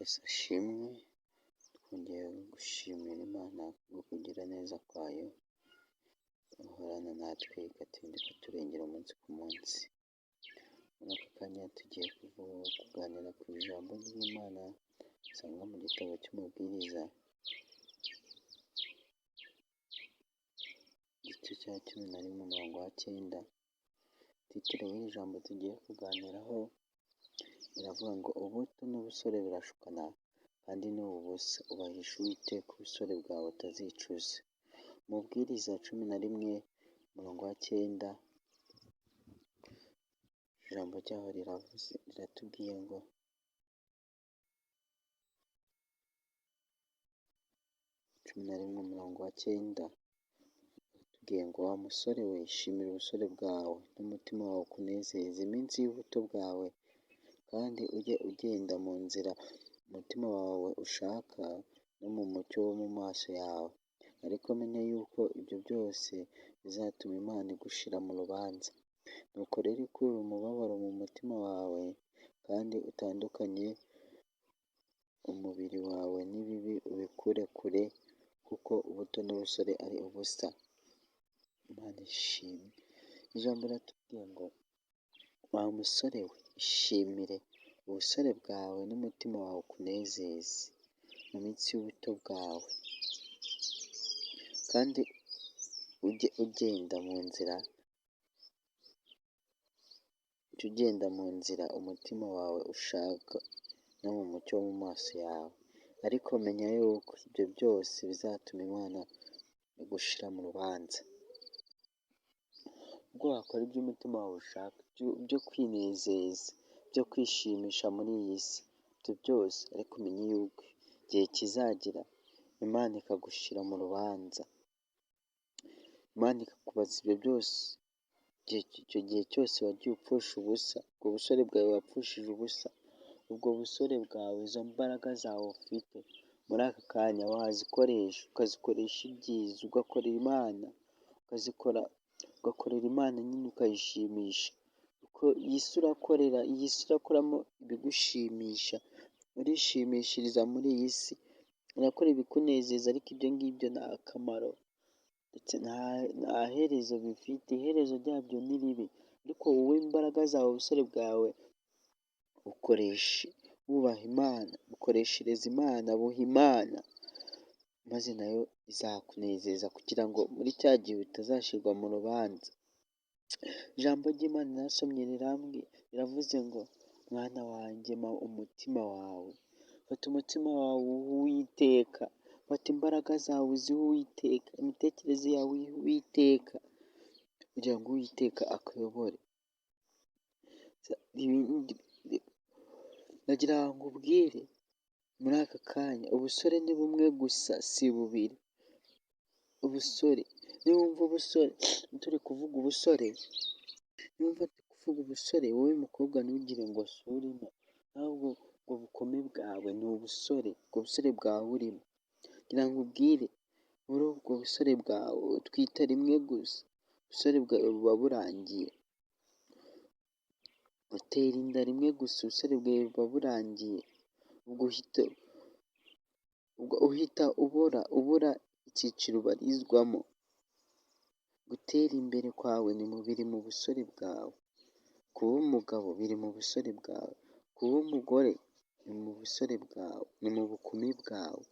Yesu ashimwe, twongeye gushimira Imana kubwo kugira neza kwayo, ihorana natwe ikatinda ikaturengera umunsi ku munsi. Muri aka kanya tugiye kuganira ku ijambo ry'Imana dusanga mu gitabo cy'Umubwiriza, igice cya 11 umurongo wa 9. Titire y'iri jambo tugiye kuganiraho iravuga ngo ubuto n'ubusore birashukana kandi ni ubusa, ubahisha Uwiteka ubusore bwawe utazicuza. Umubwiriza 11 umurongo wa 9, ijambo ryaho riratubwiye ngo umurongo wa 9 tubwiye ngo wa musore we, shimira ubusore bwawe n'umutima wawe ukunezeze iminsi y'ubuto bwawe, kandi ujye ugenda mu nzira umutima wawe ushaka no mu mucyo wo mu maso yawe. Ariko menya yuko ibyo byose bizatuma Imana igushira mu rubanza. Nuko rero ikure umubabaro mu mutima wawe, kandi utandukanye umubiri wawe n'ibibi, ubikure kure, kuko ubuto n'ubusore ari ubusa. Imana ishimwe. Ijambo riratubwiye ngo wa musore we, ishimire ubusore bwawe n'umutima wawe ukunezeze mu minsi y'ubuto bwawe, kandi ujye ugenda mu nzira umutima wawe ushaka no mu mucyo wo mu maso yawe. Ariko menya yuko ibyo byose bizatuma Imana igushira mu rubanza. Ubwo wakora ibyo umutima wawe ushaka, byo kwinezeza, byo kwishimisha muri iyi si, ibyo byose, ariko umenye yuko igihe kizagira Imana ikagushira mu rubanza. Imana ikakubaza ibyo byose. Icyo gihe cyose wagiye upfusha ubusa, ubwo busore bwawe wapfushije ubusa, ubwo busore bwawe, izo mbaraga zawe ufite muri aka kanya wazikoresha, ukazikoresha ibyiza, ugakorera Imana nyine ukayishimisha. Kuko iyi si urakoramo ibigushimisha, urishimishiriza muri iyi si, urakora ibikunezeza, ariko ibyo ngibyo nta akamaro ndetse nta herezo bifite. Iherezo ryabyo ni ribi. Ariko wowe imbaraga zawe, ubusore bwawe ukoreshe wubaha Imana, ukoreshereza Imana, buha Imana, maze nayo izakunezeza kugira ngo muri cya gihe utazashirwa mu rubanza. Ijambo ry'Imana nasomye riravuze ngo mwana wanjye, mpa umutima wawe. Fata umutima wawe uwuhe Uwiteka, fata imbaraga zawe uzihe Uwiteka, imitekerereze yawe uyihe Uwiteka, kugira ngo Uwiteka akuyobore. Nagira ngo ubwire muri aka kanya, ubusore ni bumwe gusa, si bubiri. Ubusore, niwumva ubusore turi kuvuga ubusore, wowe mukobwa ntugire ngo si urimo, ahubwo ubwo bukome bwawe ni ubusore, ubwo busore bwawe urimo. Ngira ngo ubwire, muri ubwo busore bwawe utwita rimwe gusa, ubusore bwawe buba burangiye. Utera inda rimwe gusa, ubusore bwawe buba burangiye. Ubwo uhita ubura icyiciro ubarizwamo. Gutera imbere kwawe biri mu busore bwawe, kuba umugabo biri mu busore bwawe, kuba umugore ni mu busore bwawe, ni mu bukumi bwawe.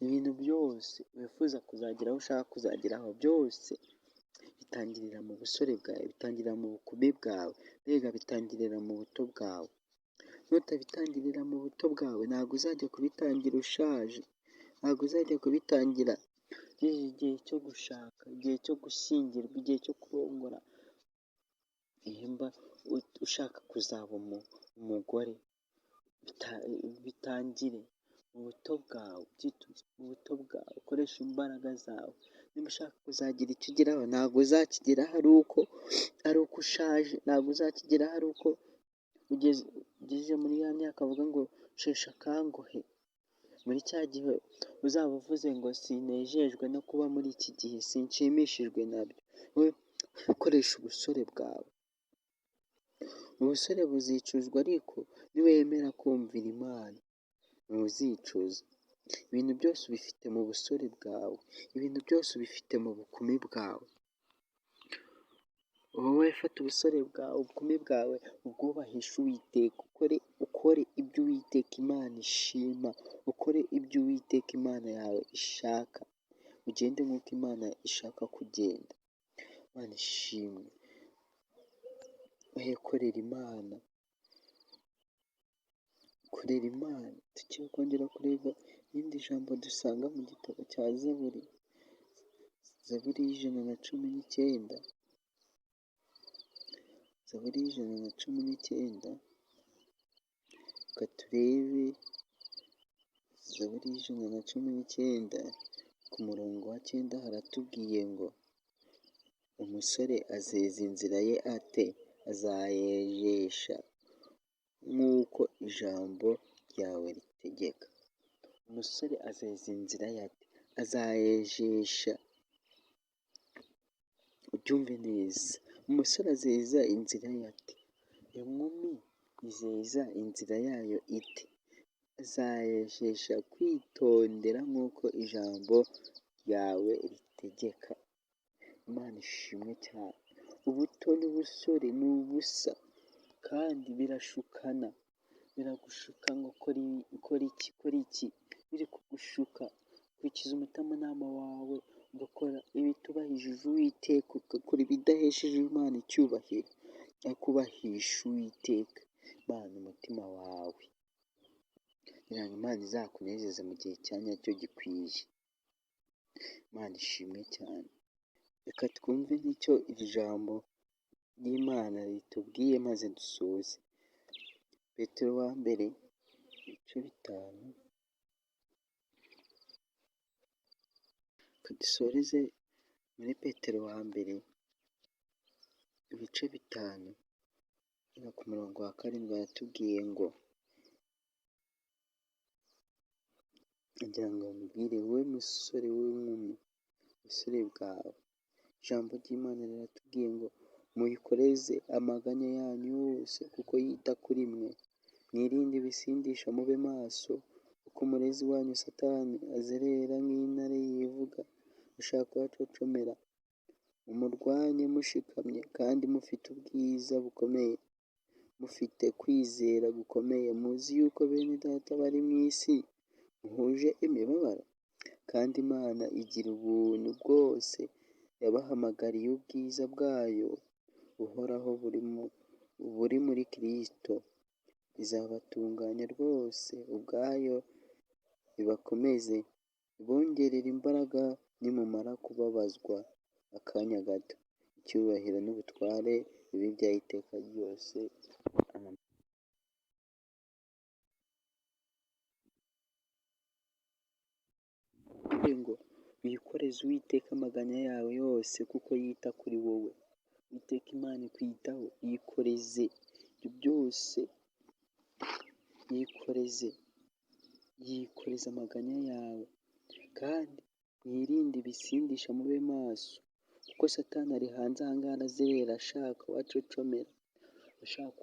Ibintu byose wifuza kuzageraho, ushaka kuzageraho, byose bitangirira mu busore bwawe, bitangirira mu bukumi bwawe, mbega bitangirira mu buto bwawe. Nutabitangirira mu buto bwawe, ntabwo uzajya kubitangira ushaje, ntabwo uzajya kubitangira igihe cyo gushaka, igihe cyo gushyingirwa, igihe cyo kurongora, ihemba ushaka kuzaba umugore. Bitangire mu buto bwawe, mu buto bwawe, ukoresha imbaraga zawe. Niba ushaka kuzagira icyo ugeraho, ntabwo uzakigeraho ari uko ushaje, ntabwo uzakigeraho ari uko ugeze muri ya myaka avuga ngo sheshe akanguhe. Muri cya gihe uzaba uvuze ngo sinejejwe no kuba muri iki gihe, sinshimishijwe nabyo. Wowe ukoresha ubusore bwawe. Ubusore buzicuzwa ariko niwemera kumvira Imana. ntuzicuza. Ibintu byose ubifite mu busore bwawe, ibintu byose ubifite mu bukumi bwawe. Wowe fata ubusore bwawe, ubukumi bwawe ubwubahishe Uwiteka, ukore ibyo Uwiteka Imana ishima, ukore ibyo Uwiteka Imana yawe ishaka, ugende nk'uko Imana ishaka kugenda. Imana ishimwe. Korera Imana, korera Imana. Tugiye kongera kureba irindi jambo dusanga mu gitabo cya Zaburi, Zaburi y'119, Zaburi y'119, reka turebe Zaburi y'119 ku murongo wa 9 haratubwiye ngo umusore azeza inzira ye ate? Azayejesha nk'uko ijambo ryawe ritegeka. Umusore azeza inzira ye ate? Azayejesha. Ubyumve neza, umusore azeza inzira ye ate? Inkumi izeza inzira yayo ite? Azayejesha kwitondera nk'uko ijambo ryawe ritegeka. Imana ishimwe cyane. Ubuto n'ubusore ni ubusa kandi birashukana, biragushuka ngo kora iki, biri kugushuka. Kurikiza umutimanama wawe ugakora ibitubahishije Uwiteka, ugakora ibidahesheje Imana icyubahiro, akubahisha Uwiteka Imana umutima wawe, kugira ngo Imana izakunezeze mu gihe cya nyacyo gikwiye. Imana ishimwe cyane. Reka twumve n'icyo iri jambo ry'Imana ritubwiye maze dusoze. Petero wa mbere ibice 5, dusoreze muri Petero wa mbere ibice 5 ku murongo wa 7 yatubwiye ngo, ngira ngo mubwire wowe musore w'inkumi, ubusore bwawe, ijambo ry'Imana riratubwiye ngo muyikoreze amaganya yanyu yose kuko yita kuri mwe, mwirinde ibisindisha, mube maso kuko umurezi wanyu Satani azerera nk'intare yivuga ashaka kubacocomera. Mumurwanye mushikamye kandi mufite ubwiza bukomeye, mufite kwizera gukomeye, muzi yuko bene data bari mu isi muhuje imibabaro, kandi Imana igira ubuntu bwose yabahamagariye ubwiza bwayo buhoraho buri muri Kristo. Izabatunganya rwose ubwayo, ibakomeze, ibongerere imbaraga nimumara kubabazwa akanya gato. Icyubahiro n'ubutware bibe ibyayo iteka ryose. Amen. Ngo wikoreze Uwiteka amaganya yawe yose kuko yita kuri wowe. Uwiteka Imana ikwitaho, yikoreze ibyo byose, yikoreze amaganya yawe, kandi mwirinde ibisindisha, mube maso kuko Satani ari hanze aha ngaha arazerera ashaka wacocomera, ashaka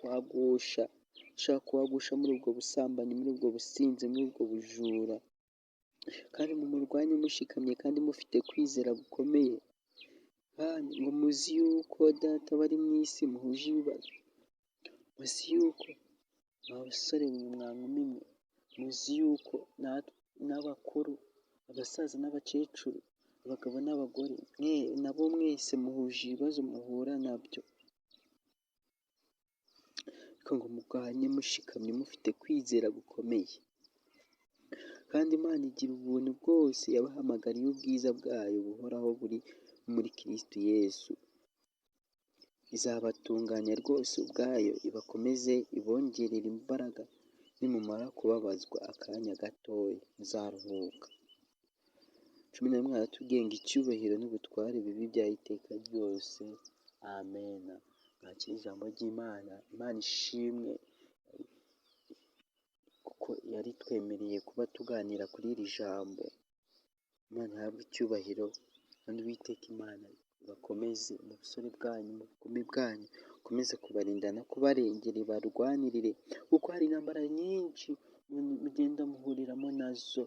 kuhagusha muri ubwo busambanyi, muri ubwo businzi, muri ubwo bujura. Kandi mumurwanye mushikamye kandi mufite kwizera gukomeye, kandi ngo muzi yuko data bari mu isi muhuje ibibazo. Muzi yuko mwa basore mwe, mwa nkumi mwe, muzi yuko n'abakuru, abasaza n'abakecuru, abagabo n'abagore, nabo mwese muhuje ibibazo muhura nabyo. Ariko ngo murwanye mushikamye mufite kwizera gukomeye, kandi Imana igira ubuntu bwose yabahamagariye ubwiza bwayo buhoraho buri muri Kristo Yesu. Izabatunganya rwose ubwayo, ibakomeze, ibongerere imbaraga nimumara kubabazwa akanya gatoya, muzaruhuka. 11 haratubwiye ngo icyubahiro n'ubutware bibe ibyayo iteka ryose. Amen. Mwakire ijambo ry'Imana. Imana ishimwe kuko yari twemereye kuba tuganira kuri iri jambo. Imana ihabwe icyubahiro, kandi Uwiteka Imana bakomeze mu busore bwanyu, mu bukumi bwanyu, ukomeze kubarinda no kubarengera, ibarwanirire kuko hari intambara nyinshi mugenda muhuriramo nazo,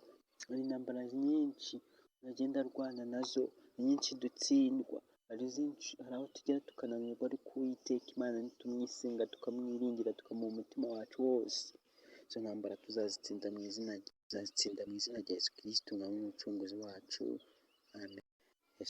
hari intambara nyinshi mugenda arwana nazo, nyinshi dutsindwa, hari aho tugera tukananirwa, ariko Uwiteka Imana nitumwisenga tukamwiringira tukamuha umutima wacu wose, izo ntambara tuzazitsinda mu izina rya Yesu Kristo umwami n'umucunguzi wacu, amen.